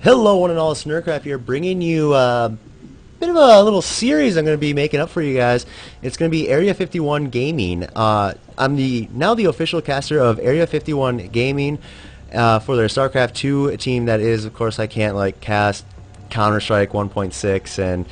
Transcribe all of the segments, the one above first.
Hello, one and all, Snurcraft here, bringing you a bit of a little series I'm going to be making up for you guys. It's going to be Area 51 Gaming. I'm now the official caster of Area 51 Gaming for their StarCraft 2 team. That is, of course, I can't cast Counter-Strike 1.6 and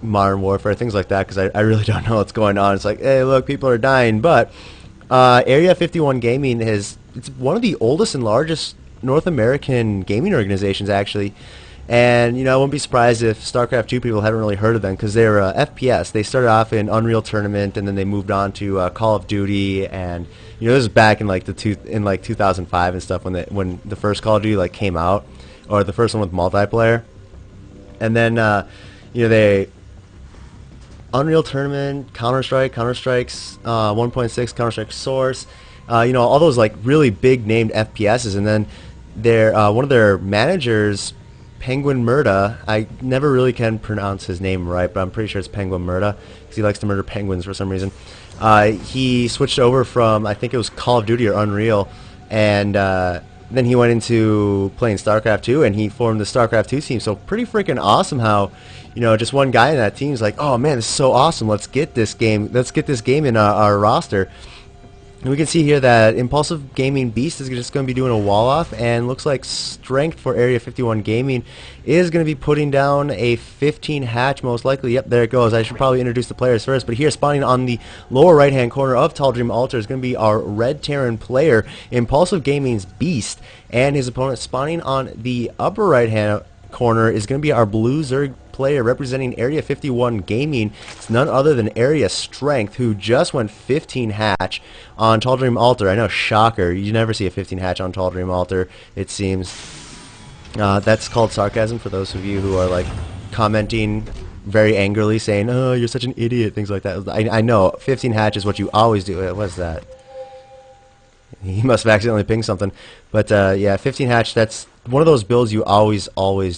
Modern Warfare, things like that, because I really don't know what's going on. It's like, hey, look, people are dying, but Area 51 Gaming it's one of the oldest and largest North American gaming organizations, actually. And I wouldn't be surprised if StarCraft 2 people haven't really heard of them, because they're FPS. They started off in Unreal Tournament, and then they moved on to Call of Duty, and this is back in 2005 and stuff, when the first Call of Duty came out, or the first one with multiplayer. And then they Unreal Tournament, Counter-Strike's 1.6, Counter-Strike Source, all those really big named FPSs, and then one of their managers, Penguin Murda, I never really can pronounce his name right, but I'm pretty sure it's Penguin Murda, because he likes to murder penguins for some reason. He switched over from, I think it was Call of Duty or Unreal, and then he went into playing StarCraft 2, and he formed the StarCraft 2 team. So pretty freaking awesome how, just one guy in that team is like, oh man, this is so awesome, let's get this game in our roster. And we can see here that iMpBeaSt is just going to be doing a wall off, and looks like Strength for Area 51 Gaming is going to be putting down a 15 hatch most likely. Yep, there it goes. I should probably introduce the players first, but here spawning on the lower right hand corner of Tall Dream Altar is going to be our Red Terran player, iMpBeast's Beast, and his opponent spawning on the upper right hand corner is going to be our Blue Zerg player representing Area 51 Gaming. It's none other than areaStrength, who just went 15 hatch on Tall Dream Altar. I know, shocker, you never see a 15 hatch on Tall Dream Altar, it seems. That's called sarcasm for those of you who are commenting very angrily saying, oh, you're such an idiot, things like that. I know, 15 hatch is what you always do. What's that? He must have accidentally pinged something. But yeah, 15 hatch, that's one of those builds you always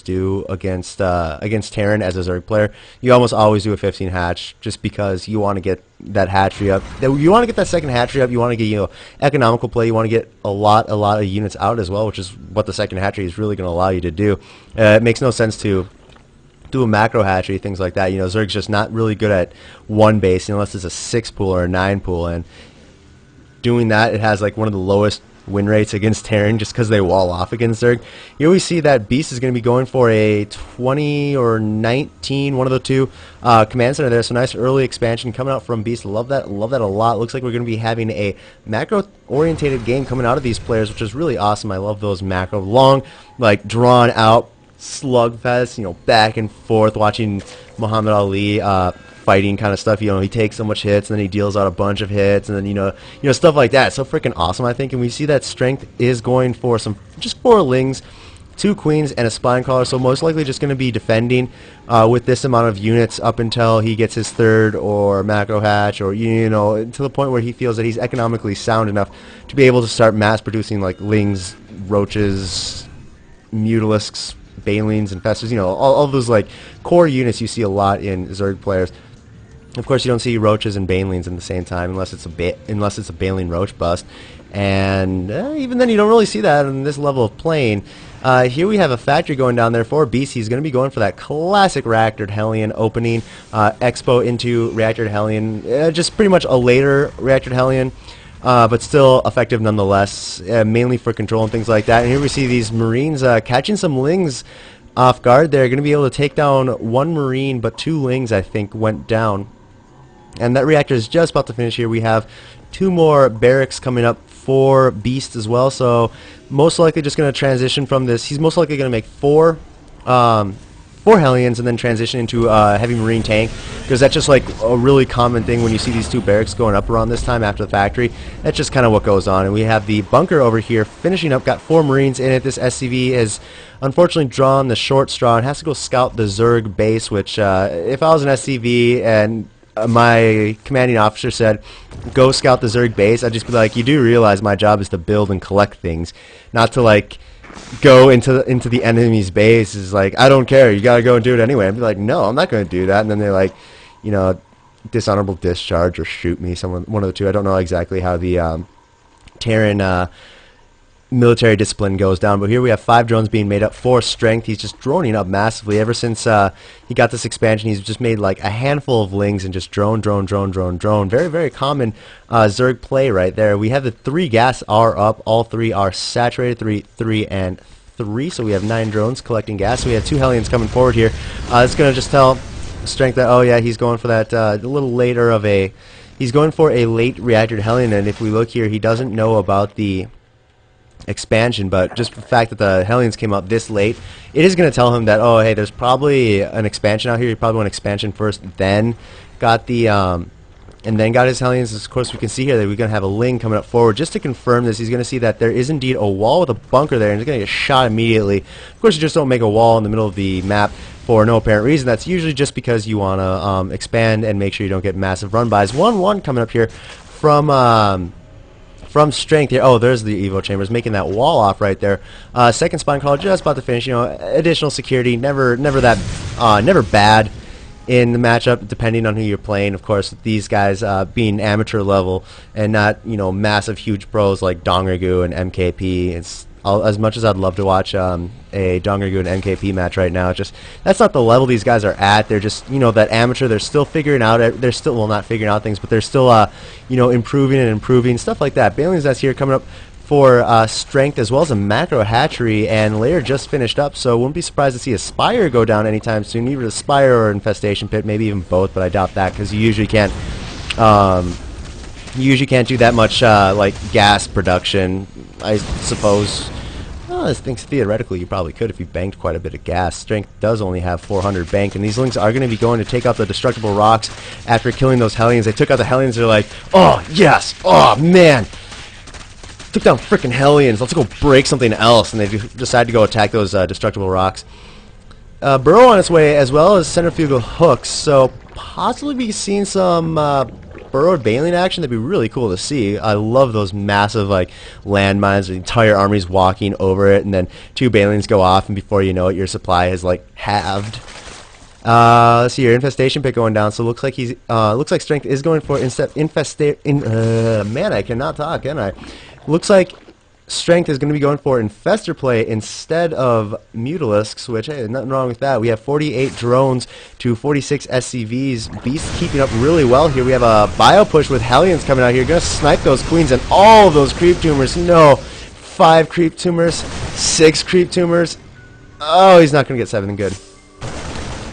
do against Terran as a Zerg player. You almost always do a 15 hatch, just because you want to get that hatchery up. You want to get that second hatchery up. You want to get economical play. You want to get a lot of units out as well, which is what the second hatchery is really going to allow you to do. It makes no sense to do a macro hatchery, things like that. Zerg's just not really good at one base unless it's a 6 pool or a 9 pool, and doing that, it has one of the lowest win rates against Terran, just because they wall off against Zerg. You always see that Beast is going to be going for a 20 or 19, one of the two, command center there. So nice early expansion coming out from Beast. Love that a lot. Looks like we're going to be having a macro orientated game coming out of these players, which is really awesome. I love those macro, long, drawn out slugfest, back and forth, watching Muhammad Ali fighting kind of stuff. He takes so much hits, and then he deals out a bunch of hits, and then stuff like that. So freaking awesome, I think. And we see that Strength is going for just 4 lings, 2 queens, and a spine crawler. So most likely just going to be defending with this amount of units up until he gets his 3rd or macro hatch, or to the point where he feels that he's economically sound enough to be able to start mass producing lings, roaches, mutalisks, banelings, infestors, all those core units you see a lot in Zerg players. Of course, you don't see roaches and banelings at the same time unless it's a baneling roach bust, and even then you don't really see that in this level of playing. Here we have a factory going down there for Beast. He's going to be going for that classic Reactored Hellion opening, Expo into Reactored Hellion, just pretty much a later Reactored Hellion, but still effective nonetheless, mainly for control and things like that. And here we see these Marines catching some lings off guard. They're going to be able to take down 1 Marine, but 2 lings, I think, went down. And that reactor is just about to finish here. We have 2 more barracks coming up for Beast as well. So most likely just going to transition from this. He's most likely going to make 4 Hellions and then transition into heavy Marine tank, because that's just a really common thing when you see these 2 barracks going up around this time after the factory. That's just kind of what goes on. And we have the bunker over here finishing up, got 4 Marines in it. This SCV has unfortunately drawn the short straw and has to go scout the Zerg base, which if I was an SCV and my commanding officer said, go scout the Zerg base, I'd just be like, you do realize my job is to build and collect things, not to go into the enemy's base. Is I don't care, you gotta go and do it anyway. I'd be like, no, I'm not gonna do that. And then they're dishonorable discharge or shoot me, one of the two. I don't know exactly how the Terran military discipline goes down. But here we have 5 drones being made up for strength. He's just droning up massively. Ever since he got this expansion, he's just made like a handful of lings and just drone. Very, very common Zerg play right there. We have the 3 gas are up. All 3 are saturated. 3, and 3. So we have 9 drones collecting gas. We have 2 Hellions coming forward here. It's going to just tell strength that, oh yeah, he's going for that a little later of a... He's going for a late reactor Hellion, and if we look here, he doesn't know about the expansion, but just the fact that the Hellions came out this late, it is going to tell him that, oh, hey, there's probably an expansion out here. He probably went expansion first, then got the, and then got his Hellions. Of course, we can see here that we're going to have a Ling coming up forward. Just to confirm this, he's going to see that there is indeed a wall with a bunker there, and he's going to get shot immediately. Of course, you just don't make a wall in the middle of the map for no apparent reason. That's usually just because you want to expand and make sure you don't get massive run-bys. 1-1 coming up here from strength here. Oh, there's the Evo Chambers making that wall off right there. Second spawn call just about to finish. You know, additional security, never bad in the matchup, depending on who you're playing. Of course, these guys being amateur level and not, you know, massive huge pros like Dongrigu and MKP. It's as much as I'd love to watch a Dongrigu and MKP match right now, just that's not the level these guys are at. They're just, you know, that amateur. They're still figuring out. They're still, well, not figuring out things, but they're still, you know, improving stuff like that. Bailey's that's here coming up for strength, as well as a macro hatchery, and layer just finished up, so wouldn't be surprised to see a spire go down anytime soon. Either a spire or infestation pit, maybe even both, but I doubt that because you usually can't. You usually can't do that much like gas production, I suppose. Well, I think theoretically you probably could if you banked quite a bit of gas. Strength does only have 400 banked, and these Lings are going to be going to take out the destructible rocks after killing those Hellions. They took out the Hellions. They're like, oh yes, oh man, took down freaking Hellions. Let's go break something else, and they decide to go attack those destructible rocks. Burrow on its way, as well as centrifugal hooks. So possibly be seeing some burrowed baleen action. That'd be really cool to see. I love those massive like landmines. The entire army's walking over it, and then 2 baleens go off, and before you know it, your supply has like halved. Let's see your infestation pit going down. So looks like he's looks like strength is going for man, I cannot talk, can I? Looks like strength is going to be going for infestor play instead of mutalisks, which, hey, nothing wrong with that. We have 48 drones to 46 SCVs. Beast keeping up really well here. We have a bio push with Hellions coming out here. Going to snipe those queens and all of those creep tumors. No, 5 creep tumors, 6 creep tumors. Oh, he's not going to get 7 good.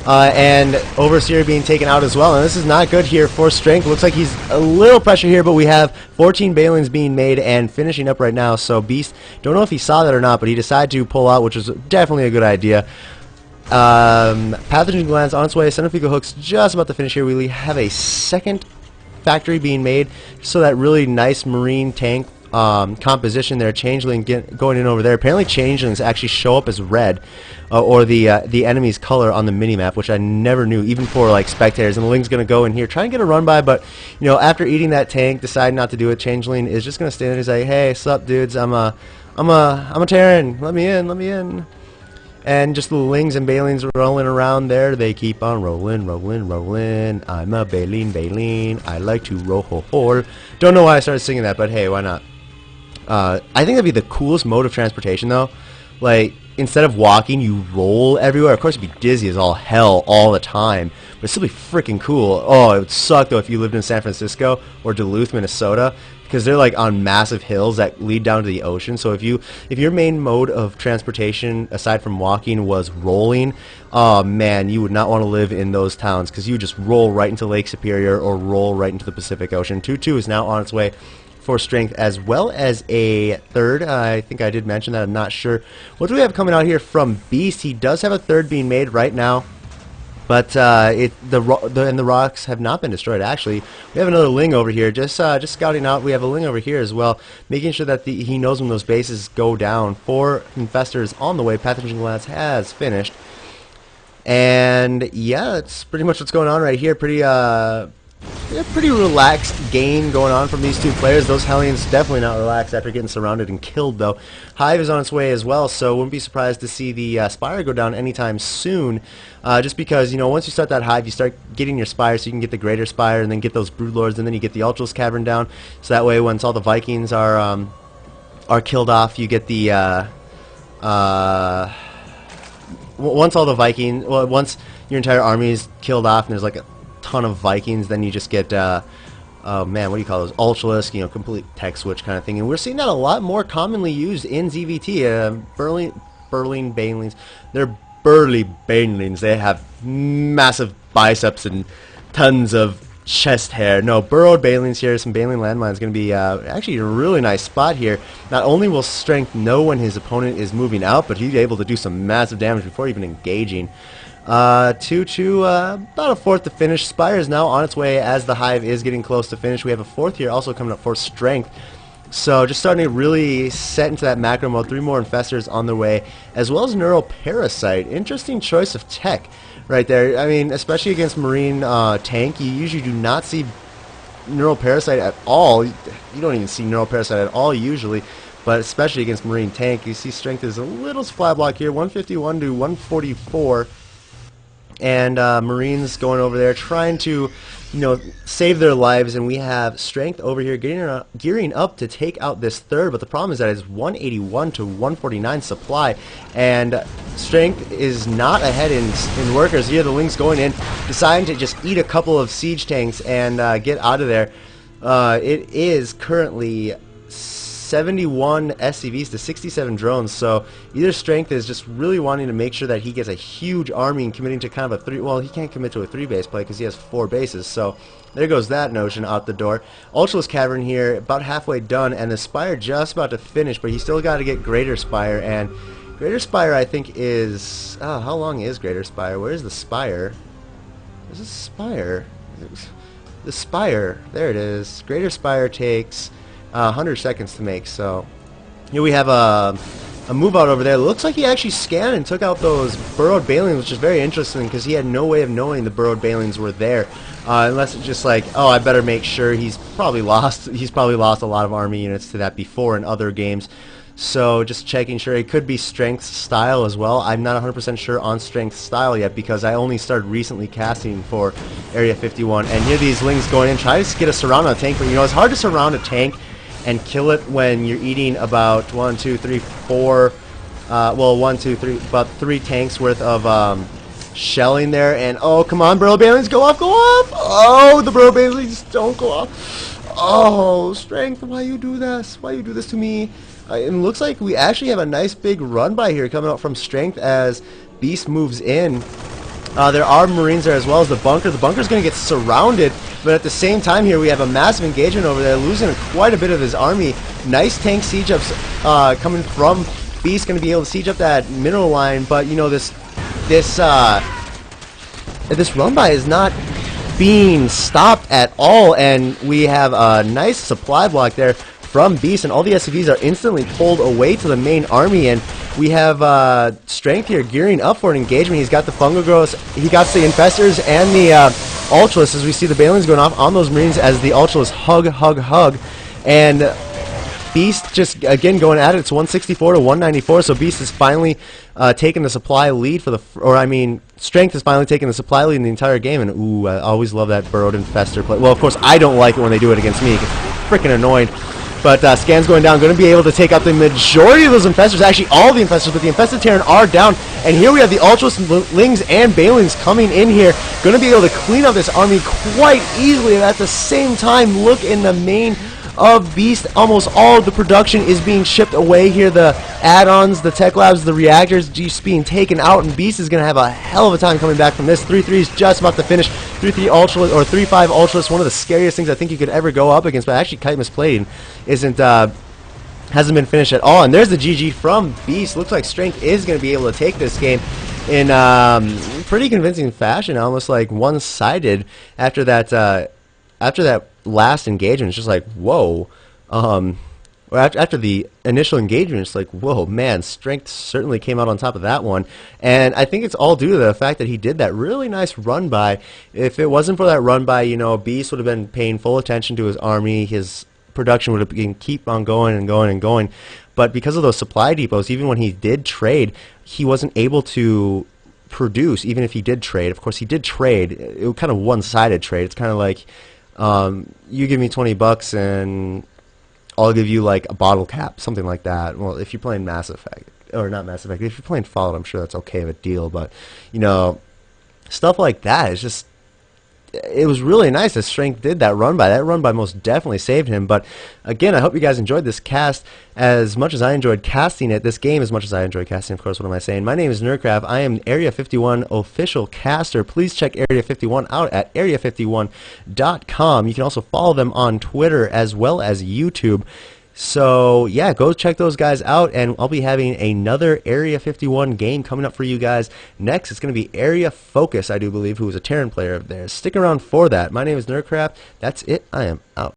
And Overseer being taken out as well, and this is not good here for strength. Looks like he's a little pressure here, but we have 14 Balins being made and finishing up right now. So Beast, don't know if he saw that or not, but he decided to pull out, which was definitely a good idea. Pathogen glands on its way. Centrifugal hooks just about to finish here. We have a second factory being made, so that really nice marine tank composition there. Changeling going in over there. Apparently changelings actually show up as red, or the enemy's color on the minimap, which I never knew, even for like spectators. And the Ling's gonna go in here, try and get a run by, but you know, after eating that tank, decide not to do it. Changeling is just gonna stand there and say, "Hey, sup, dudes? I'm a Terran. Let me in." And just the Lings and Balines rolling around there. They keep on rolling. I'm a Baleen. I like to roll. Don't know why I started singing that, but hey, why not? I think that'd be the coolest mode of transportation, though. Like, instead of walking, you roll everywhere. Of course, it'd be dizzy as all hell all the time, but it'd still be freaking cool. Oh, it would suck, though, if you lived in San Francisco or Duluth, Minnesota, because they're like on massive hills that lead down to the ocean. So if your main mode of transportation, aside from walking, was rolling, oh man, you would not want to live in those towns, because you would just roll right into Lake Superior or roll right into the Pacific Ocean. 2-2 is now on its way for strength, as well as a third. I think I did mention that. I'm not sure. What do we have coming out here from Beast? He does have a third being made right now, but the rocks have not been destroyed. Actually, we have another Ling over here, just scouting out. We have a Ling over here as well, making sure that he knows when those bases go down. 4 infestors on the way. Pathogen Glass has finished, and yeah, that's pretty much what's going on right here. Pretty relaxed game going on from these 2 players. Those Hellions definitely not relaxed after getting surrounded and killed, though. Hive is on its way as well, so wouldn't be surprised to see the Spire go down anytime soon. Just because, you know, once you start that Hive, you start getting your Spire, so you can get the Greater Spire, and then get those Broodlords, and then you get the Ultras Cavern down. So that way, once all the Vikings are are killed off, you get the once all the Vikings, well, once your entire army is killed off and there's like a ton of Vikings, then you just get oh man, what do you call those? Ultralisk, you know, complete tech switch kind of thing. And we're seeing that a lot more commonly used in ZVT. Burling Banelings. They're burly Banelings. They have massive biceps and tons of chest hair. No, burrowed Banelings here. Some Baneling landmines going to be actually a really nice spot here. Not only will Strength know when his opponent is moving out, but he's able to do some massive damage before even engaging. 2-2, about a fourth to finish. Spire is now on its way as the Hive is getting close to finish. We have a fourth here also coming up for Strength. So just starting to really set into that macro mode. 3 more Infestors on their way, as well as Neural Parasite. Interesting choice of tech right there. I mean, especially against Marine tank, you usually do not see Neural Parasite at all. You don't even see Neural Parasite at all usually. But especially against Marine tank, you see Strength is a little supply block here. 151 to 144. And Marines going over there trying to, you know, save their lives, and we have Strength over here gearing up to take out this third. But the problem is that it's 181 to 149 supply, and Strength is not ahead in workers. Here the Lynx going in, deciding to just eat a couple of siege tanks and get out of there. It is currently 71 SCVs to 67 drones, so either Strength is just really wanting to make sure that he gets a huge army and committing to kind of a 3, well, he can't commit to a 3-base play because he has 4 bases, so there goes that notion out the door. Ultralisk Cavern here, about halfway done, and the Spire just about to finish, but he's still got to get Greater Spire, and Greater Spire I think is, oh, how long is Greater Spire? Where's the Spire? Where's the Spire? The Spire, there it is. Greater Spire takes 100 seconds to make, so here we have a move out over there. It looks like he actually scanned and took out those burrowed Banelings, which is very interesting because he had no way of knowing the burrowed Banelings were there, unless it's just like, oh, I better make sure. He's probably lost a lot of army units to that before in other games, so just checking sure. It could be Strength style as well. I'm not 100% sure on Strength style yet because I only started recently casting for Area 51, and here these Lings going in, try to get a surround on a tank, but you know, it's hard to surround a tank and kill it when you're eating about 1, 2, 3, 4, well, 1, 2, 3, about 3 tanks worth of shelling there. And oh, come on, Burrow Banelings, go off, go off! Oh, the Burrow Banelings don't go off. Oh, Strength, why you do this? Why you do this to me? It looks like we actually have a nice big run by here coming out from Strength as Beast moves in. There are Marines there as well as the bunker. The bunker's going to get surrounded, but at the same time here we have a massive engagement over there, losing quite a bit of his army. Nice tank siege ups coming from Beast, going to be able to siege up that mineral line, but you know, this run by is not being stopped at all, and we have a nice supply block there from Beast, and all the SCVs are instantly pulled away to the main army, and we have Strength here gearing up for an engagement. He's got the Fungal Growths, he got the Infestors and the Ultralisk, as we see the Banelings going off on those Marines as the Ultralisk hug, and Beast just again going at it. It's 164 to 194, so Beast is finally taking the supply lead for Strength is finally taking the supply lead in the entire game, and ooh, I always love that Burrowed Infestor play. Well, of course, I don't like it when they do it against me. It's freaking annoying. But Scan's going down, going to be able to take out the majority of those Infestors, actually all the Infestors, but the Infested Terran are down. And here we have the Ultralisk, Lings, and Banelings coming in here, going to be able to clean up this army quite easily. And at the same time, look in the main of Beast, almost all of the production is being shipped away here. The add-ons, the tech labs, the reactors just being taken out, and Beast is going to have a hell of a time coming back from this. 3-3 is just about to finish. 3-3 Ultralisk, or 3-5 Ultralisk, one of the scariest things I think you could ever go up against, but actually Kite Misplated hasn't been finished at all. And there's the GG from Beast. Looks like Strength is going to be able to take this game in pretty convincing fashion, almost like one-sided after that last engagement. It's just like, whoa. After the initial engagement, it's like, whoa, man, Strength certainly came out on top of that one. And I think it's all due to the fact that he did that really nice run by. If it wasn't for that run by, you know, Beast would have been paying full attention to his army. His production would have been keep on going and going and going. But because of those supply depots, even when he did trade, he wasn't able to produce, even if he did trade. Of course, he did trade. It was kind of one-sided trade. It's kind of like, you give me $20 and I'll give you like a bottle cap, something like that. Well, if you're playing Mass Effect, or not Mass Effect, if you're playing Fallout, I'm sure that's okay of a deal. But you know, stuff like that is just, it was really nice that Strength did that run by. That run by most definitely saved him. But again, I hope you guys enjoyed this cast as much as I enjoyed casting it. This game as much as I enjoyed casting, of course. What am I saying? My name is Nerdcraft. I am Area 51 official caster. Please check Area 51 out at areaStrength.com. You can also follow them on Twitter as well as YouTube. So yeah, go check those guys out, and I'll be having another Area 51 game coming up for you guys next. It's going to be Area Focus, I do believe, who is a Terran player of theirs. Stick around for that. My name is Nerdcraft. That's it. I am out.